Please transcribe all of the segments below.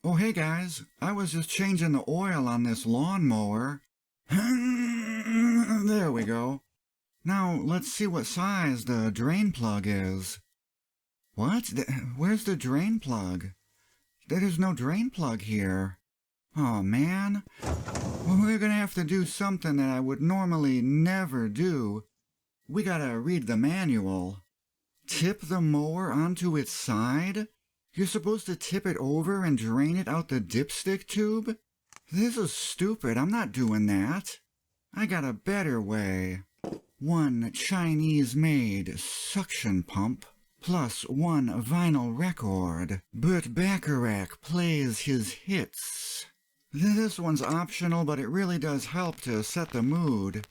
Oh, hey guys, I was just changing the oil on this lawnmower. There we go. Now, let's see what size the drain plug is. What? Where's the drain plug? There's no drain plug here. Oh man. Well, we're gonna have to do something that I would normally never do. We gotta read the manual. Tip the mower onto its side? You're supposed to tip it over and drain it out the dipstick tube? This is stupid. I'm not doing that. I got a better way. One Chinese-made suction pump plus one vinyl record. Burt Bacharach plays his hits. This one's optional, but it really does help to set the mood.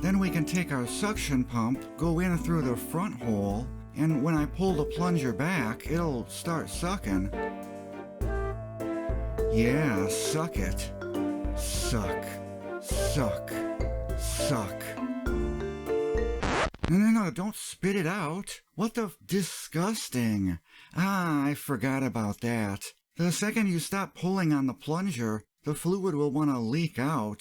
Then we can take our suction pump, go in through the front hole, and when I pull the plunger back, it'll start sucking. Yeah, suck it. Suck. Suck. Suck. No, don't spit it out. What the disgusting. Ah, I forgot about that. The second you stop pulling on the plunger, the fluid will want to leak out.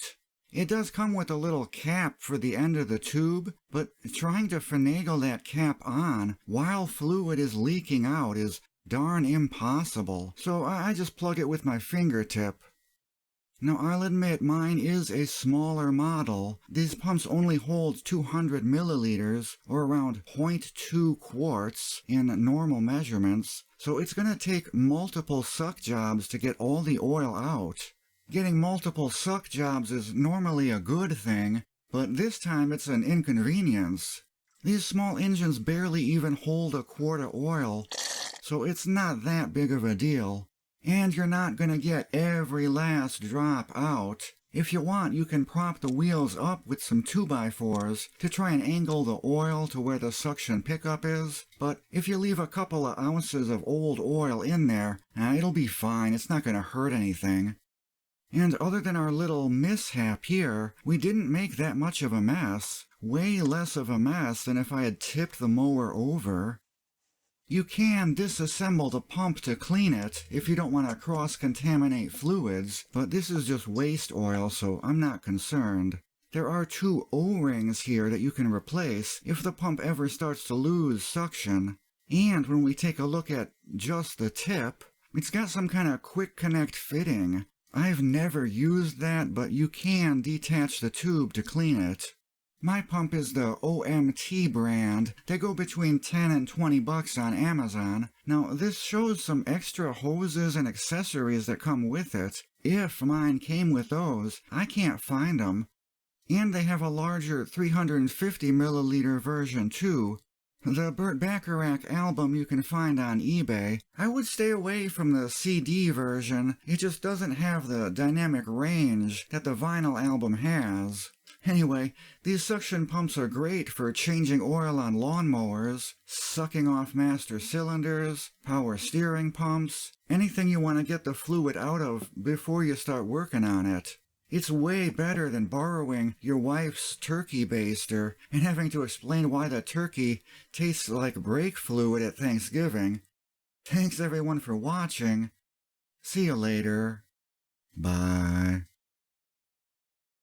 It does come with a little cap for the end of the tube, but trying to finagle that cap on while fluid is leaking out is darn impossible, so I just plug it with my fingertip. Now, I'll admit mine is a smaller model. These pumps only hold 200 milliliters, or around 0.2 quarts in normal measurements, so it's going to take multiple suck jobs to get all the oil out. Getting multiple suck jobs is normally a good thing, but this time it's an inconvenience. These small engines barely even hold a quart of oil, so it's not that big of a deal. And you're not going to get every last drop out. If you want, you can prop the wheels up with some 2x4s to try and angle the oil to where the suction pickup is, but if you leave a couple of ounces of old oil in there, it'll be fine. It's not going to hurt anything. And other than our little mishap here, we didn't make that much of a mess. Way less of a mess than if I had tipped the mower over. You can disassemble the pump to clean it if you don't want to cross-contaminate fluids, but this is just waste oil, so I'm not concerned. There are 2 O-rings here that you can replace if the pump ever starts to lose suction. And when we take a look at just the tip, it's got some kind of quick connect fitting. I've never used that, but you can detach the tube to clean it. My pump is the OMT brand. They go between 10 and 20 bucks on Amazon. Now, this shows some extra hoses and accessories that come with it. If mine came with those, I can't find them. And they have a larger 350 milliliter version too. The Burt Bacharach album you can find on eBay. I would stay away from the CD version. It just doesn't have the dynamic range that the vinyl album has. Anyway, these suction pumps are great for changing oil on lawnmowers, sucking off master cylinders, power steering pumps, anything you want to get the fluid out of before you start working on it. It's way better than borrowing your wife's turkey baster and having to explain why the turkey tastes like brake fluid at Thanksgiving. Thanks everyone for watching. See you later. Bye.